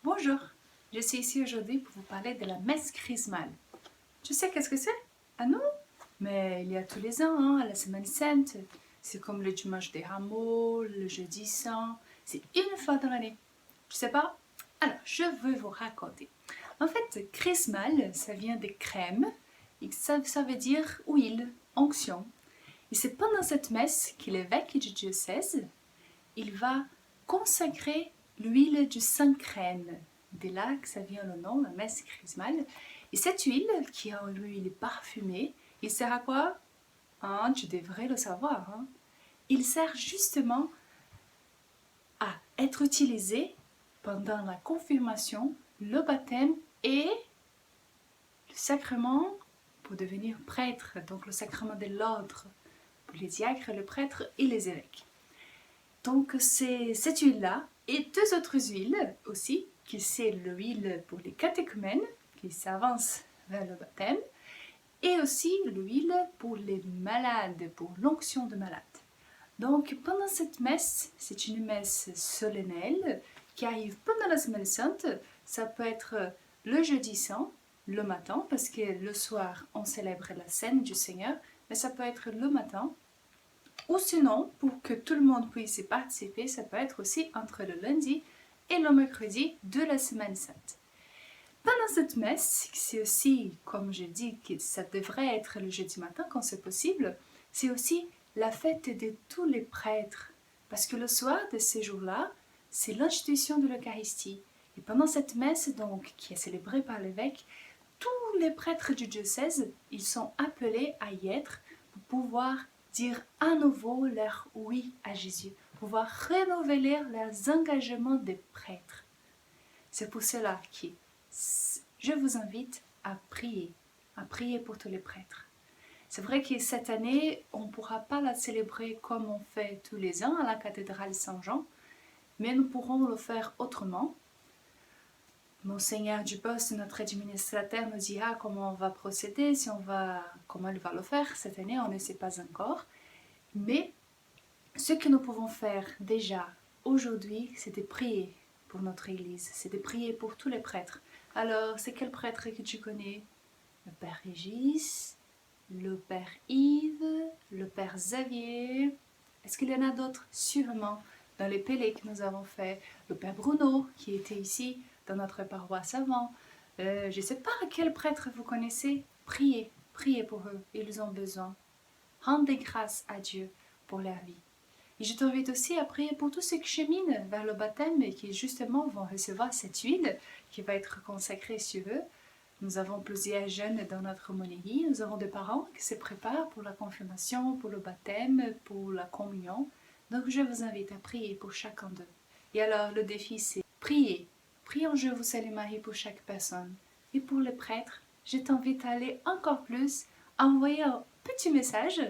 Bonjour, je suis ici aujourd'hui pour vous parler de la messe chrismale. Tu sais qu'est-ce que c'est? Ah non? Mais il y a tous les ans, hein, la Semaine Sainte. C'est comme le dimanche des rameaux, le jeudi saint. C'est une fois dans l'année. Tu sais pas? Alors, je veux vous raconter. En fait, chrismal, ça vient de crème. Et ça veut dire huile, onction. Et c'est pendant cette messe que l'évêque du diocèse, il va consacrer l'huile du Saint-Crème. De là que ça vient le nom, la messe chrismale. Et cette huile, qui est une huile parfumée, il sert à quoi? Hein, tu devrais le savoir. Hein. Il sert justement à être utilisé pendant la confirmation, le baptême et le sacrement pour devenir prêtre, donc le sacrement de l'ordre pour les diacres, le prêtre et les évêques. Donc c'est cette huile-là et deux autres huiles aussi, qui c'est l'huile pour les catéchumènes, qui s'avancent vers le baptême, et aussi l'huile pour les malades, pour l'onction de malades. Donc pendant cette messe, c'est une messe solennelle qui arrive pendant la Semaine Sainte. Ça peut être le jeudi saint, le matin, parce que le soir on célèbre la scène du Seigneur, mais ça peut être le matin. Ou sinon, pour que tout le monde puisse y participer, ça peut être aussi entre le lundi et le mercredi de la Semaine Sainte. Pendant cette messe, c'est aussi, comme je dis, que ça devrait être le jeudi matin quand c'est possible, c'est aussi la fête de tous les prêtres. Parce que le soir de ces jours-là, c'est l'institution de l'Eucharistie. Et pendant cette messe, donc, qui est célébrée par l'évêque, tous les prêtres du diocèse, ils sont appelés à y être pour pouvoir dire à nouveau leur oui à Jésus, pouvoir renouveler leurs engagements de prêtres. C'est pour cela que je vous invite à prier pour tous les prêtres. C'est vrai que cette année, on ne pourra pas la célébrer comme on fait tous les ans à la cathédrale Saint-Jean, mais nous pourrons le faire autrement. Monseigneur Dupost, notre administrateur, nous dira comment on va procéder, comment il va le faire. Cette année, on ne sait pas encore. Mais ce que nous pouvons faire déjà aujourd'hui, c'est de prier pour notre Église, c'est de prier pour tous les prêtres. Alors, c'est quel prêtre que tu connais? Le Père Régis, le Père Yves, le Père Xavier. Est-ce qu'il y en a d'autres? Sûrement. Dans les pélés que nous avons fait, le Père Bruno, qui était ici dans notre paroisse avant. Je ne sais pas quel prêtre vous connaissez. Priez pour eux, ils ont besoin. Rendez grâce à Dieu pour leur vie. Et je t'invite aussi à prier pour tous ceux qui cheminent vers le baptême et qui justement vont recevoir cette huile qui va être consacrée sur eux. Nous avons plusieurs jeunes dans notre monnaie. Nous avons des parents qui se préparent pour la confirmation, pour le baptême, pour la communion. Donc je vous invite à prier pour chacun d'eux. Et alors le défi c'est prier. Priez en Je vous salue Marie pour chaque personne. Et pour les prêtres, je t'invite à aller encore plus, à envoyer un petit message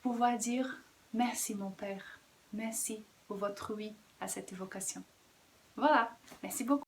pour pouvoir dire merci mon Père, merci pour votre oui à cette évocation. Voilà, merci beaucoup.